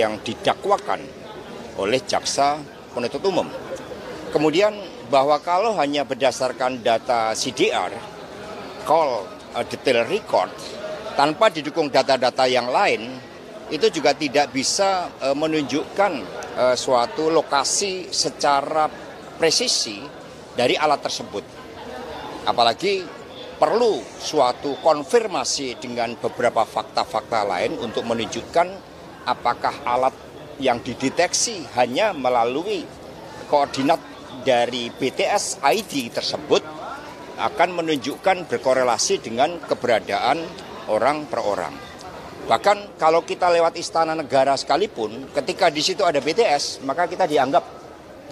yang didakwakan oleh jaksa penuntut umum. Kemudian bahwa kalau hanya berdasarkan data CDR, call detail record, tanpa didukung data-data yang lain, itu juga tidak bisa menunjukkan suatu lokasi secara presisi dari alat tersebut. Apalagi perlu suatu konfirmasi dengan beberapa fakta-fakta lain untuk menunjukkan apakah alat yang dideteksi hanya melalui koordinat dari BTS ID tersebut akan menunjukkan berkorelasi dengan keberadaan orang per orang. Bahkan kalau kita lewat Istana Negara sekalipun, ketika di situ ada BTS, maka kita dianggap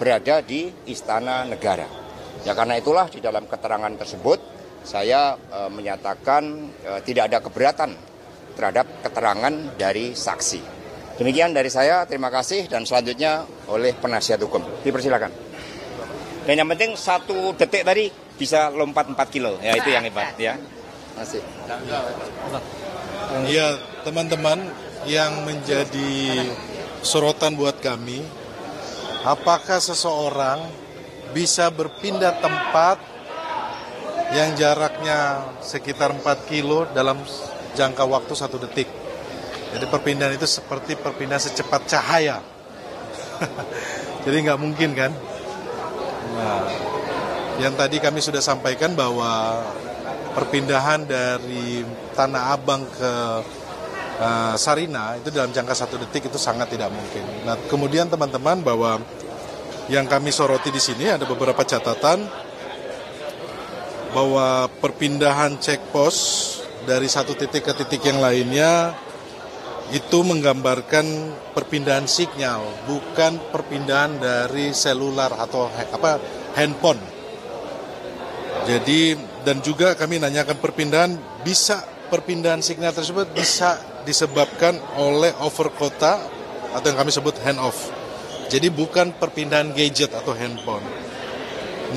berada di Istana Negara. Ya karena itulah di dalam keterangan tersebut saya menyatakan tidak ada keberatan terhadap keterangan dari saksi. Demikian dari saya, terima kasih, dan selanjutnya oleh penasihat hukum. Dipersilakan. Dan yang penting 1 detik tadi bisa lompat 4 kilo, ya itu yang hebat ya. Terima kasih. Ya, teman-teman, yang menjadi sorotan buat kami, apakah seseorang bisa berpindah tempat yang jaraknya sekitar 4 kilo dalam jangka waktu 1 detik. Jadi perpindahan itu seperti perpindahan secepat cahaya. Jadi nggak mungkin kan? Nah, yang tadi kami sudah sampaikan bahwa perpindahan dari Tanah Abang ke Sarina itu dalam jangka 1 detik itu sangat tidak mungkin. Nah, kemudian teman-teman bahwa yang kami soroti di sini ada beberapa catatan bahwa perpindahan checkpost dari satu titik ke titik yang lainnya itu menggambarkan perpindahan sinyal, bukan perpindahan dari selular atau handphone. Jadi, dan juga kami nanyakan perpindahan sinyal tersebut bisa disebabkan oleh over quota atau yang kami sebut hand off. Jadi bukan perpindahan gadget atau handphone.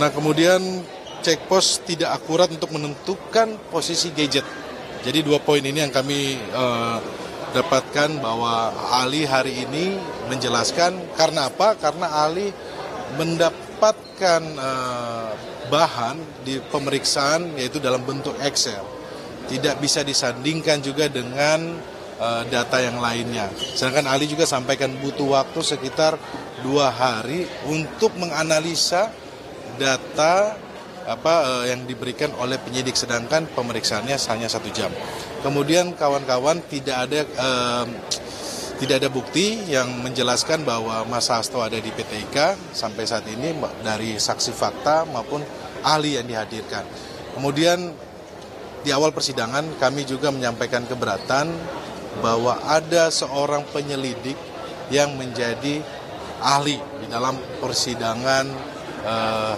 Nah, kemudian checkpost tidak akurat untuk menentukan posisi gadget. Jadi 2 poin ini yang kami dapatkan bahwa ahli hari ini menjelaskan karena apa? Karena ahli mendapatkan bahan di pemeriksaan yaitu dalam bentuk Excel. Tidak bisa disandingkan juga dengan data yang lainnya. Sedangkan ahli juga sampaikan butuh waktu sekitar 2 hari untuk menganalisa data yang diberikan oleh penyidik, sedangkan pemeriksaannya hanya 1 jam. Kemudian kawan-kawan tidak ada bukti yang menjelaskan bahwa Mas Hasto ada di PT IKA sampai saat ini dari saksi fakta maupun ahli yang dihadirkan. Kemudian di awal persidangan kami juga menyampaikan keberatan bahwa ada seorang penyelidik yang menjadi ahli di dalam persidangan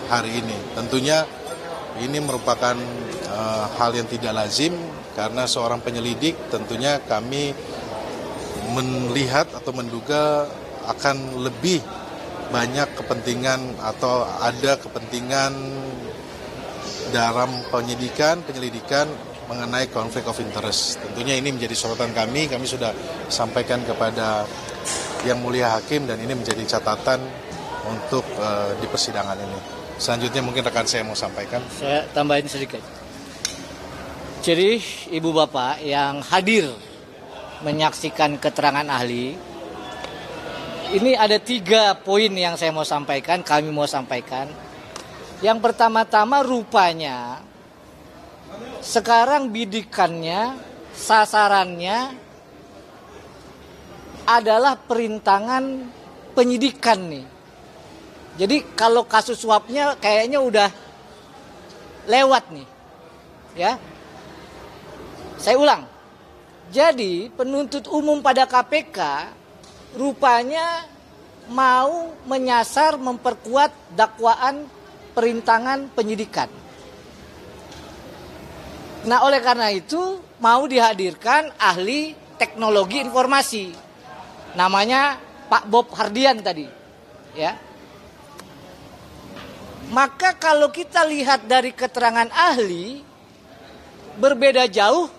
hari ini. Tentunya ini merupakan hal yang tidak lazim karena seorang penyelidik tentunya kami melihat atau menduga akan lebih banyak kepentingan atau ada kepentingan dalam penyelidikan mengenai konflik of interest. Tentunya ini menjadi sorotan kami sudah sampaikan kepada Yang Mulia Hakim dan ini menjadi catatan untuk di persidangan ini. Selanjutnya mungkin rekan saya mau sampaikan. Saya tambahin sedikit. Jadi Ibu Bapak yang hadir menyaksikan keterangan ahli, ini ada 3 poin yang saya mau sampaikan, kami mau sampaikan. Yang pertama-tama rupanya sekarang bidikannya, sasarannya adalah perintangan penyidikan nih. Jadi kalau kasus suapnya kayaknya udah lewat nih. Ya. Saya ulang. Jadi penuntut umum pada KPK rupanya mau menyasar memperkuat dakwaan perintangan penyidikan. Nah, oleh karena itu mau dihadirkan ahli teknologi informasi. Namanya Pak Bob Hardian tadi. Ya. Maka kalau kita lihat dari keterangan ahli, berbeda jauh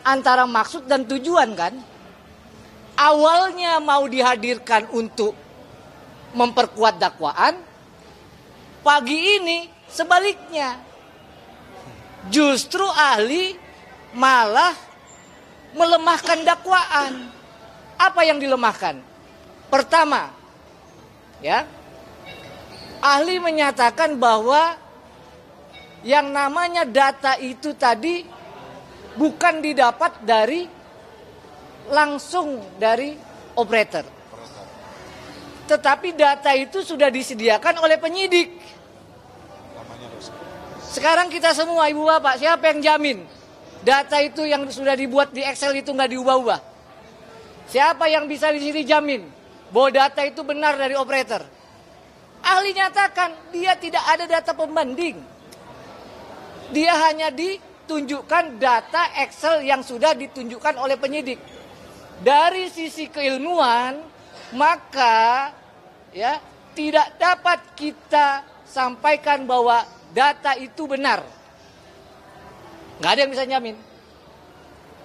antara maksud dan tujuan kan. awalnya mau dihadirkan untuk memperkuat dakwaan, pagi ini sebaliknya. Justru ahli malah melemahkan dakwaan. Apa yang dilemahkan? Pertama, ya, ahli menyatakan bahwa yang namanya data itu tadi bukan didapat langsung dari operator. Tetapi data itu sudah disediakan oleh penyidik. Sekarang kita semua, ibu bapak, siapa yang jamin data itu yang sudah dibuat di Excel itu nggak diubah-ubah? Siapa yang bisa di sini jamin bahwa data itu benar dari operator? Ahli nyatakan dia tidak ada data pembanding. Dia hanya ditunjukkan data Excel yang sudah ditunjukkan oleh penyidik. Dari sisi keilmuan, maka ya tidak dapat kita sampaikan bahwa data itu benar. Nggak ada yang bisa jamin.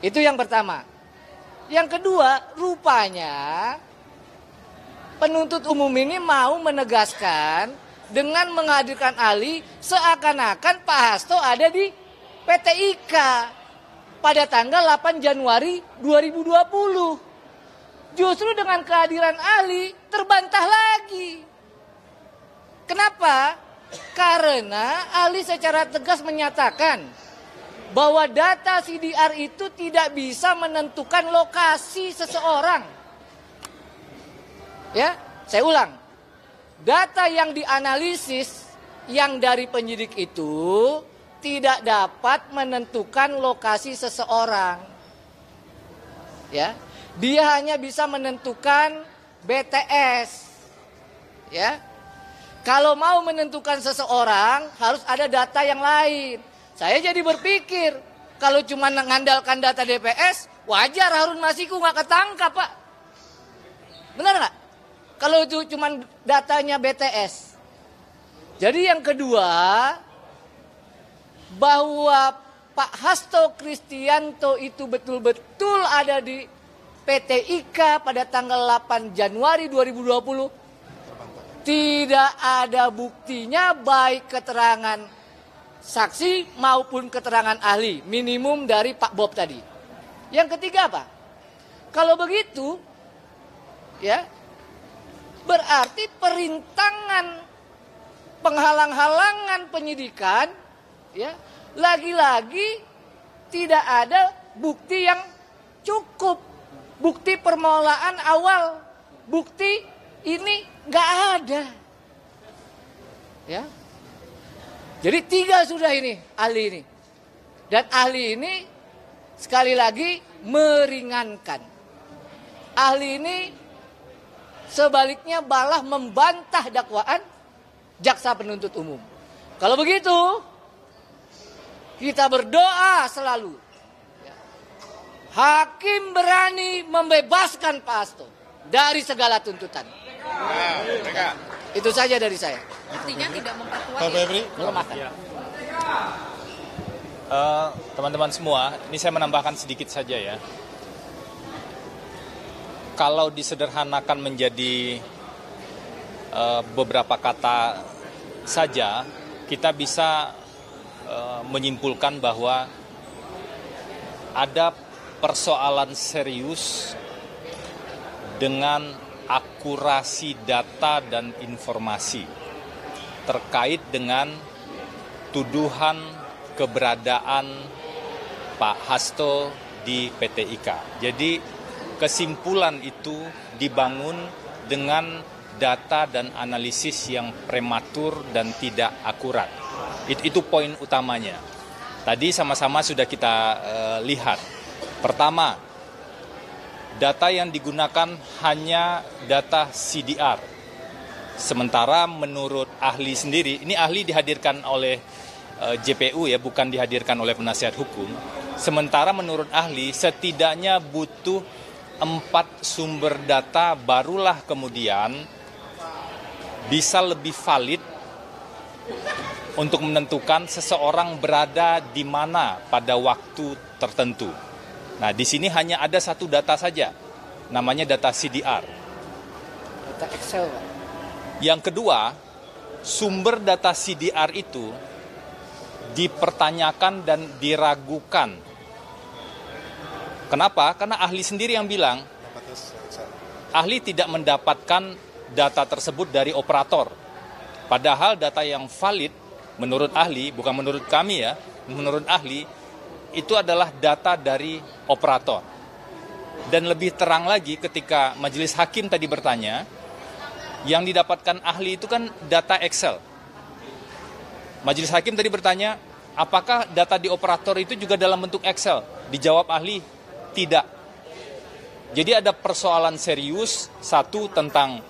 Itu yang pertama. Yang kedua, rupanya penuntut umum ini mau menegaskan dengan menghadirkan ahli seakan-akan Pak Hasto ada di PT IKA pada tanggal 8 Januari 2020. Justru dengan kehadiran ahli terbantah lagi. Kenapa? Karena ahli secara tegas menyatakan bahwa data CDR itu tidak bisa menentukan lokasi seseorang. Ya, saya ulang. Data yang dianalisis yang dari penyidik itu tidak dapat menentukan lokasi seseorang. Ya, dia hanya bisa menentukan BTS. Ya. Kalau mau menentukan seseorang harus ada data yang lain. Saya jadi berpikir, kalau cuma mengandalkan data DPS, wajar Harun Masiku nggak ketangkap, Pak. Benar nggak? Kalau itu cuma datanya BTS. Jadi yang kedua, bahwa Pak Hasto Kristianto itu betul-betul ada di PT IKA pada tanggal 8 Januari 2020, tidak ada buktinya baik keterangan saksi maupun keterangan ahli, minimum dari Pak Bob tadi. Yang ketiga apa? Kalau begitu, ya, berarti perintangan penghalang-halangan penyidikan, ya, lagi-lagi tidak ada bukti yang cukup, bukti permulaan awal, bukti ini nggak ada, ya. Jadi 3 sudah ini ahli ini. Dan ahli ini sekali lagi meringankan. Ahli ini sebaliknya malah membantah dakwaan jaksa penuntut umum. Kalau begitu, kita berdoa selalu. Hakim berani membebaskan Pak Hasto dari segala tuntutan. Itu saja dari saya. Artinya tidak memperkuat. Pak Febri, teman-teman semua, ini saya menambahkan sedikit saja ya. Kalau disederhanakan menjadi beberapa kata saja, kita bisa menyimpulkan bahwa ada persoalan serius dengan akurasi data dan informasi terkait dengan tuduhan keberadaan Pak Hasto di PT IKA. Jadi kesimpulan itu dibangun dengan data dan analisis yang prematur dan tidak akurat. Itu poin utamanya. Tadi sama-sama sudah kita lihat. Pertama, data yang digunakan hanya data CDR. Sementara menurut ahli sendiri, ini ahli dihadirkan oleh JPU ya, bukan dihadirkan oleh penasihat hukum. Sementara menurut ahli setidaknya butuh 4 sumber data barulah kemudian bisa lebih valid untuk menentukan seseorang berada di mana pada waktu tertentu. Nah, di sini hanya ada 1 data saja. namanya data CDR. Data Excel, Pak. Yang kedua, sumber data CDR itu dipertanyakan dan diragukan. Kenapa? Karena ahli sendiri yang bilang, ahli tidak mendapatkan data tersebut dari operator. Padahal data yang valid, menurut ahli, bukan menurut kami ya, menurut ahli, itu adalah data dari operator. Dan lebih terang lagi ketika majelis hakim tadi bertanya, yang didapatkan ahli itu kan data Excel. Majelis hakim tadi bertanya, apakah data di operator itu juga dalam bentuk Excel? Dijawab ahli, tidak. Jadi ada persoalan serius, satu tentang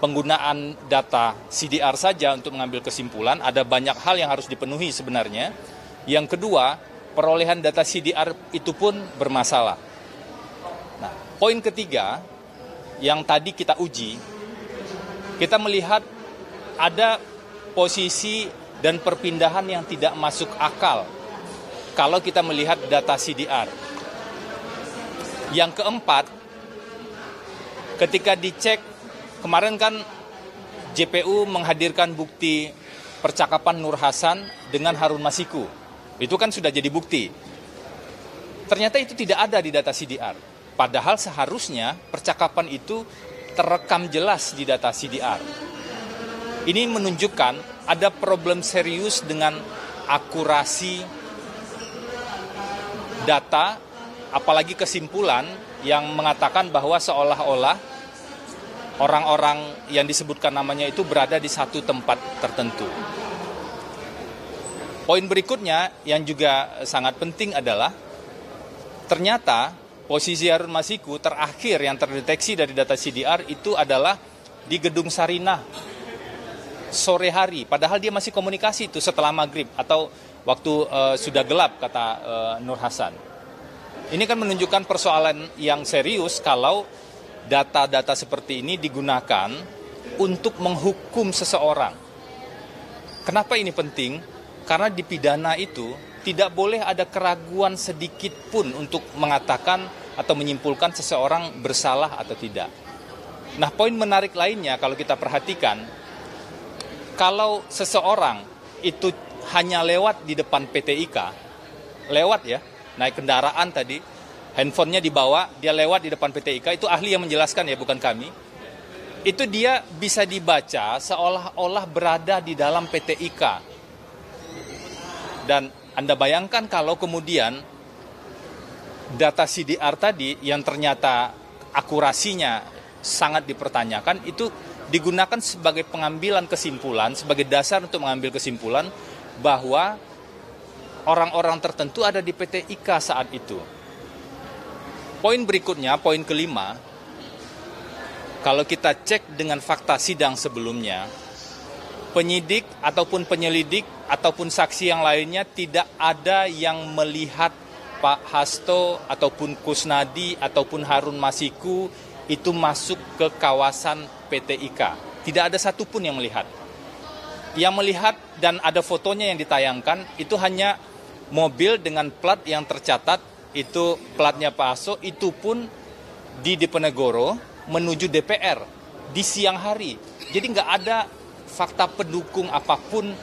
penggunaan data CDR saja untuk mengambil kesimpulan, ada banyak hal yang harus dipenuhi sebenarnya. Yang kedua, perolehan data CDR itu pun bermasalah. Nah, poin ketiga yang tadi kita uji, kita melihat ada posisi dan perpindahan yang tidak masuk akal kalau kita melihat data CDR. Yang keempat, ketika dicek, kemarin kan JPU menghadirkan bukti percakapan Nur Hasan dengan Harun Masiku. Itu kan sudah jadi bukti. Ternyata itu tidak ada di data CDR. Padahal seharusnya percakapan itu terekam jelas di data CDR. Ini menunjukkan ada problem serius dengan akurasi data, apalagi kesimpulan yang mengatakan bahwa seolah-olah orang-orang yang disebutkan namanya itu berada di satu tempat tertentu. Poin berikutnya yang juga sangat penting adalah ternyata posisi Harun Masiku terakhir yang terdeteksi dari data CDR itu adalah di Gedung Sarinah sore hari. Padahal dia masih komunikasi itu setelah maghrib atau waktu sudah gelap, kata Nur Hasan. Ini kan menunjukkan persoalan yang serius kalau data-data seperti ini digunakan untuk menghukum seseorang. Kenapa ini penting? Karena di pidana itu tidak boleh ada keraguan sedikit pun untuk mengatakan atau menyimpulkan seseorang bersalah atau tidak. Nah, poin menarik lainnya kalau kita perhatikan, kalau seseorang itu hanya lewat di depan PT IKA, lewat ya, naik kendaraan tadi, handphonenya dibawa, dia lewat di depan PT IKA, itu ahli yang menjelaskan ya, bukan kami. Itu dia bisa dibaca seolah-olah berada di dalam PT IKA. Dan Anda bayangkan kalau kemudian data CDR tadi yang ternyata akurasinya sangat dipertanyakan, itu digunakan sebagai pengambilan kesimpulan, sebagai dasar untuk mengambil kesimpulan bahwa orang-orang tertentu ada di PT IKA saat itu. Poin berikutnya, poin kelima, kalau kita cek dengan fakta sidang sebelumnya, penyidik ataupun penyelidik ataupun saksi yang lainnya tidak ada yang melihat Pak Hasto ataupun Kusnadi ataupun Harun Masiku itu masuk ke kawasan PT IKA. Tidak ada satupun yang melihat. Yang melihat dan ada fotonya yang ditayangkan itu hanya mobil dengan plat yang tercatat, itu platnya Pak Hasto, itu pun di Diponegoro menuju DPR di siang hari. Jadi nggak ada fakta pendukung apapun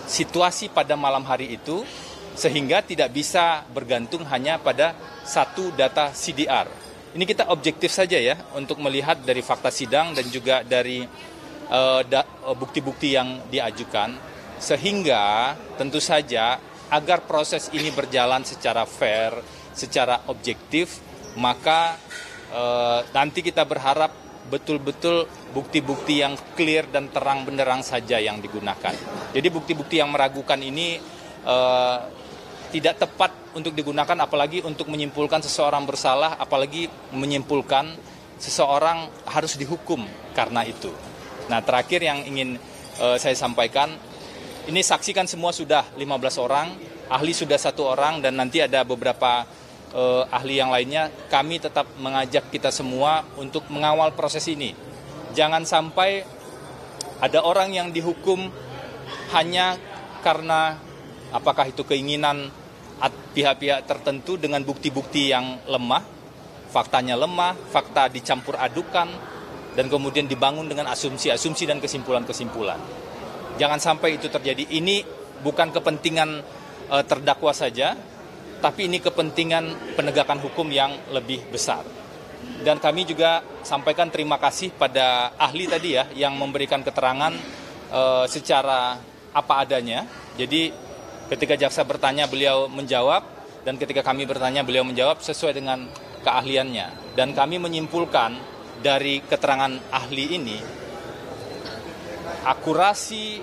situasi pada malam hari itu, sehingga tidak bisa bergantung hanya pada satu data CDR. Ini kita objektif saja ya untuk melihat dari fakta sidang dan juga dari bukti-bukti yang diajukan, sehingga tentu saja agar proses ini berjalan secara fair, secara objektif, maka nanti kita berharap betul-betul bukti-bukti yang clear dan terang benderang saja yang digunakan. Jadi bukti-bukti yang meragukan ini tidak tepat untuk digunakan, apalagi untuk menyimpulkan seseorang bersalah, apalagi menyimpulkan seseorang harus dihukum karena itu. Nah, terakhir yang ingin saya sampaikan, ini saksi kan semua sudah 15 orang, ahli sudah 1 orang, dan nanti ada beberapa ahli yang lainnya. Kami tetap mengajak kita semua untuk mengawal proses ini. Jangan sampai ada orang yang dihukum hanya karena apakah itu keinginan pihak-pihak tertentu dengan bukti-bukti yang lemah, faktanya lemah, fakta dicampur adukan, dan kemudian dibangun dengan asumsi-asumsi dan kesimpulan-kesimpulan. Jangan sampai itu terjadi. Ini bukan kepentingan terdakwa saja, tapi ini kepentingan penegakan hukum yang lebih besar. Dan kami juga sampaikan terima kasih pada ahli tadi ya, yang memberikan keterangan secara apa adanya. Jadi ketika jaksa bertanya beliau menjawab, dan ketika kami bertanya beliau menjawab sesuai dengan keahliannya. Dan kami menyimpulkan dari keterangan ahli ini, akurasi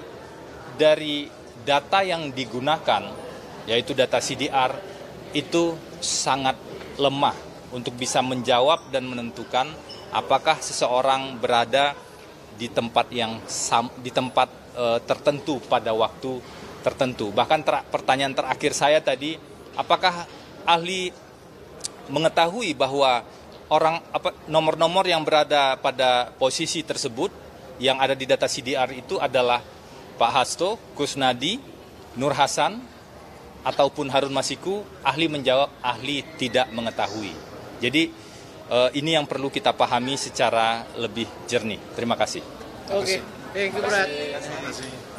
dari data yang digunakan, yaitu data CDR, itu sangat lemah untuk bisa menjawab dan menentukan apakah seseorang berada di tempat tertentu pada waktu tertentu. Bahkan pertanyaan terakhir saya tadi, apakah ahli mengetahui bahwa nomor-nomor yang berada pada posisi tersebut yang ada di data CDR itu adalah Pak Hasto, Kusnadi, Nur Hasan, ataupun Harun Masiku? Ahli menjawab, ahli tidak mengetahui. Jadi ini yang perlu kita pahami secara lebih jernih. Terima kasih. Oke, thank you, Brad. Terima kasih.